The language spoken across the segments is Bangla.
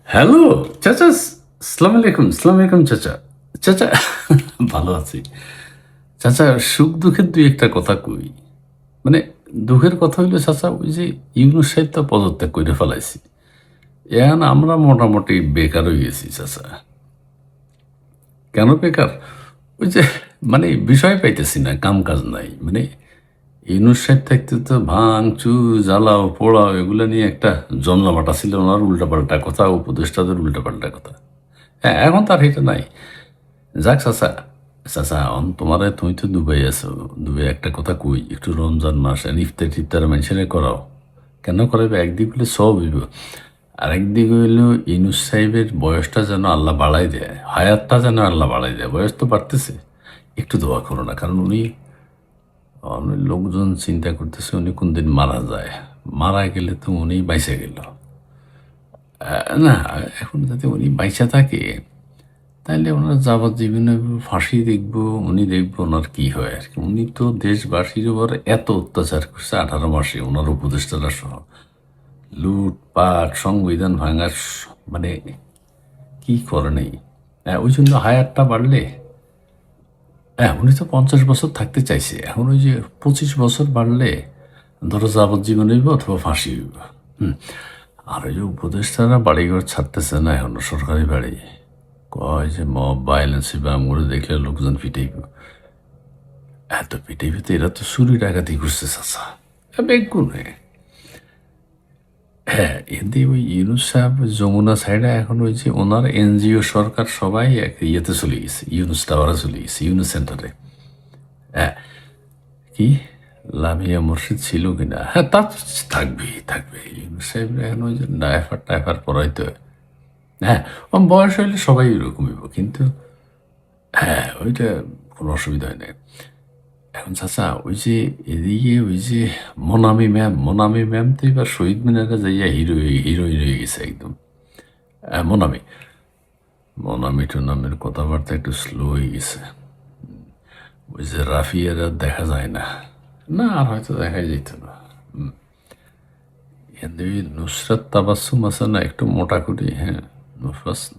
হ্যালো চাচা, সালাম আলাইকুম। সালাম আলাইকুম চাচা। চাচা ভালো আছি চাচা। সুখ দুঃখের দুই একটা কথা কই। মানে দুঃখের কথা হইলো চাচা, ওই যে ইউনুস সাহেব তো পদত্যাগ করে ফেলাইছি। এখন আমরা মোটামুটি বেকার হয়ে গেছি চাচা। কেন বেকার? ওই যে মানে বিষয় পাইতেছি না, কাম কাজ নাই। মানে ইউনুস সাহেব থাকতে তো ভাঙচু, জ্বালাও পোড়াও এগুলো নিয়ে একটা জমজমাটা ছিল। ওনার উল্টাপাল্টা কথা, উপদেষ্টাদের উল্টাপাল্টা কথা। হ্যাঁ, এখন তার এটা নাই। যাক চাচা, চাচা তোমারে, তুমি তো দুবাই আছো। দুবাই একটা কথা কই, একটু রমজান মাস ইফতার টিফতার মেনশনে করাও। কেন করাবে? একদিক হইলে সব হইব, আর একদিক হইল ইনুস সাহেবের বয়সটা যেন আল্লাহ বাড়াই দেয়, হায়াতটা যেন আল্লাহ বাড়াই দেয়। বয়স তো বাড়তেছে, একটু দোয়া করো না। কারণ উনি, অনেক লোকজন চিন্তা করতেছে উনি কোন দিন মারা যায়। মারা গেলে তো উনি বাইসে গেল। না, এখন যাতে উনি বাইসা থাকে, তাইলে ওনার যাবজ্জীবনে ফাঁসি দেখবো, উনি দেখবো ওনার কি হয় আর কি। উনি তো দেশবাসীর উপর এত অত্যাচার করছে 18 মাসে, ওনার উপদেষ্টারা সহ। লুটপাট, সংবিধান ভাঙার মানে কি করে নেই। ওই জন্য হায়ারটা বাড়লে, উনি তো 50 বছর থাকতে চাইছে। এখন ওই যে 25 বছর বাড়লে ধরো যাবজ্জীবন হইব অথবা ফাঁসি হইব। হুম। আর ওই যে উপদেষ্টারা বাড়িঘর ছাড়তেছে না এখনো, সরকারি বাড়ি। কয় যে মব ভায়োলেন্স হইবে, আমগুলো দেখলে লোকজন পিটাইব। এত পিটাইবে, এরা তো চুরি ডাকাতি করছে চাচা। বেগুনে, হ্যাঁ, এতে ওই ইউনুস সাহেব যমুনা সাইডে এখন ওই যে ওনার এনজিও সরকার সবাই এক ইয়েতে চলে গেছে, ইউনুস টাওয়ারে চলে গেছে, ইউনুস সেন্টারে। হ্যাঁ, কি লামিয়া মুর্শিদ ছিল কিনা? হ্যাঁ, তা তো থাকবেই, থাকবে। ইউনুস সাহেব এখন ওই যে ডাইফার টাইফার পড়াইতে হয়। হ্যাঁ, ওর বয়স হইলে সবাই এরকমই, কিন্তু হ্যাঁ, ওইটা কোনো অসুবিধা হয় না। এখন চাচা, ওই যে এদিকে ওই যে মোনামি ম্যাম তো এবার শহীদ মিনারে যাইয়া হিরোইন হয়ে গেছে একদম। মোনামি, মোনামি টুনামির কথাবার্তা একটু স্লো হয়ে গেছে। ওই যে রাফিয়ারা দেখা যায় না। না, আর হয়তো দেখা যেত না। কিন্তু ওই নুসরাত তাবাসুম আছে না, একটু মোটা করি, হ্যাঁ,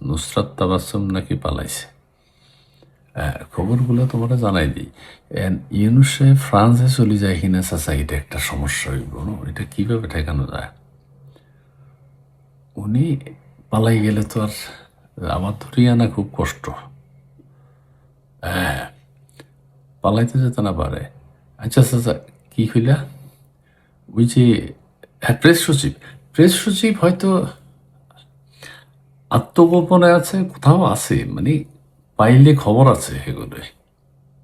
নুসরাত তাবাসুম নাকি পালাইছে। খবরগুলো তোমরা জানাই দিই। ইউনুস সাহেব ফ্রান্সে চলে যায় কিনা চাচা, এটা একটা সমস্যা হইব। এটা কিভাবে ঠেকানো যায়? উনি পালাই গেলে তো আর আমার ধরিয়ে আনা খুব কষ্ট। পালাইতে যেতে না পারে। আচ্ছা চাচা, কি হইলা? ওই যে, হ্যাঁ, প্রেস সচিব হয়তো আত্মগোপনে আছে, কোথাও আছে, মানে পাইলে খবর আছে এগুলো।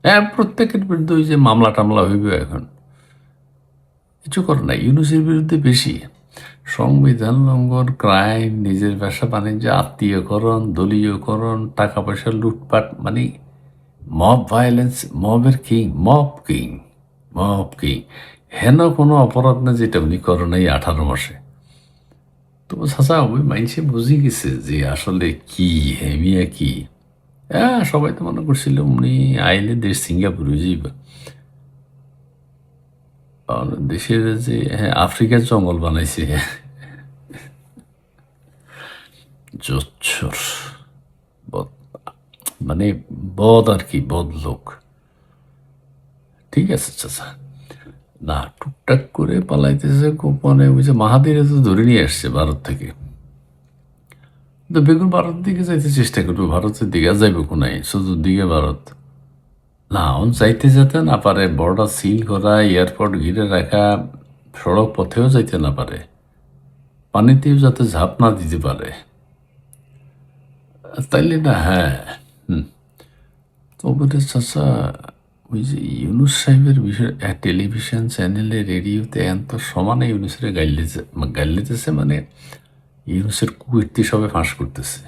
হ্যাঁ, প্রত্যেকের বিরুদ্ধে ওই যে মামলা টামলা হইবে এখন। কিছু করে না, ইউনুসের বিরুদ্ধে বেশি সংবিধান লঙ্ঘন, ক্রাইম, নিজের ব্যবসা বাণিজ্য, আত্মীয়করণ, দলীয়করণ, টাকা পয়সা লুটপাট, মানে মব ভায়োলেন্স, মব কিং। হেন কোনো অপরাধ না যেটা উনি করে নাই 18 মাসে। তো চাচা, ওই মাইনসে বুঝে গেছে যে আসলে কি হেমিয়া কি। হ্যাঁ, সবাই তো মনে করছিল উনি আইলে দেশ সিঙ্গাপুর হয়ে যাইবা। আর দেশের যে, হ্যাঁ, আফ্রিকার জঙ্গল বানাইছে। জোচ্ছর, বদ, মানে বদ আর কি, বদ লোক। ঠিক আছে চাচা, না টুকটাক করে পালাইতেছে গোপনে। ওই যে মাহাদিরে তো ধরে নিয়ে আসছে ভারত থেকে। তো বেগুন ভারতের দিকে যাইতে চেষ্টা করবে, ভারতের দিকে আর যাইব কোনায়, চতুর্দিকে ভারত। না, যাইতে যেতে না পারে, বর্ডার সিল করা, এয়ারপোর্ট ঘিরে রাখা, সড়ক পথেও যাইতে না পারে, পানিতেও যাতে ঝাঁপ না দিতে পারে। তাইলে না, হ্যাঁ। হুম। তবে রে চাচা, ওই যে ইউনুস সাহেবের বিষয়, টেলিভিশন চ্যানেলে, রেডিওতে এত সমানে ইউনুসের গাইলিতেছে, মানে ইউনুসের কুকীর্তি সবে ফাঁস করতেছে।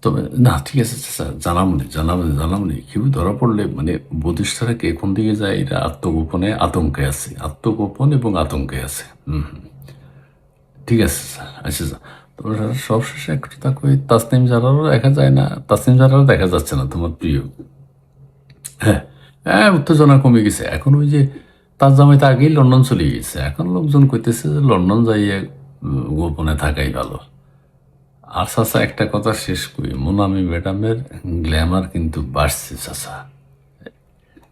তবে না, ঠিক আছে চাচা, জানামনি কেউ ধরা পড়লে, মানে উপদেষ্টারা কে কোন দিকে যায়, এটা আত্মগোপনে আতঙ্কে আছে, আত্মগোপন এবং আতঙ্কে আছে। ঠিক আছে স্যার। আচ্ছা স্যার, তোমার সবশেষে একটা কথা কই, তাসনিম জারারও দেখা যায় না, তাসনিম জারারও দেখা যাচ্ছে না, তোমার প্রিয়। হ্যাঁ, হ্যাঁ, উত্তেজনা কমে গেছে এখন। ওই যে তার জামাই তো আগেই লন্ডন চলে গেছে, এখন লোকজন কইতেছে যে লন্ডন যাইয়ে গোপনে থাকাই ভালো। আর চাচা একটা কথা শেষ করি, মোনামি ম্যাডামের গ্ল্যামার কিন্তু বাড়ছে চাচা।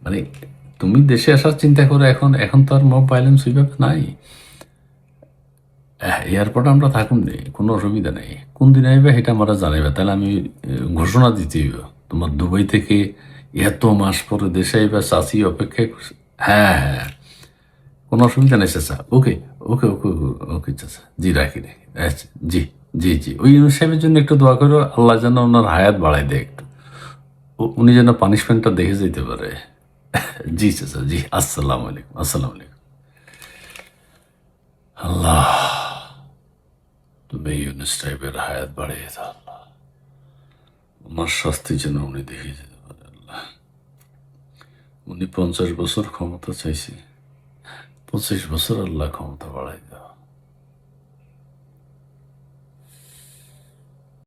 মানে তুমি দেশে আসার চিন্তা করে এখন এখন তো আর মব ভাইলেন্স ওইভাবে নাই। এয়ারপোর্টে আমরা থাকুন নেই, কোনো অসুবিধা নেই। কোন দিন আইবে সেটা আমরা জানাইবে, তাহলে আমি ঘোষণা দিতে হইব। তোমার দুবাই থেকে এত মাস পরে দেশে আইবা, চাচি অপেক্ষায় করছে। হ্যাঁ হ্যাঁ, কোনো অসুবিধা নেই চাচা। ওকে ওকে ওকে ওকে ওকে চাচা, জি রাখি রাখি। আচ্ছা জি জি জি, ওই ইউনুস সাহেবের জন্য একটু দোয়া করো, আল্লাহ যেন ওনার হায়াত বাড়ায় দেয় একটু, উনি যেন পানিশমেন্টটা দেখে যেতে পারে। জি চাচা জি, আসসালামু আলাইকুম, আসসালামু আলাইকুম। আল্লাহ, তুমি ইউনুস সাহেবের হায়াত বাড়িয়ে দাও আল্লাহ, ওনার শাস্তি যেন উনি দেখে যেতে পারে আল্লাহ। উনি 50 বছর ক্ষমতা চাইছে, 25 বছর আল্লাহ ক্ষমতা বাড়াই দেয়।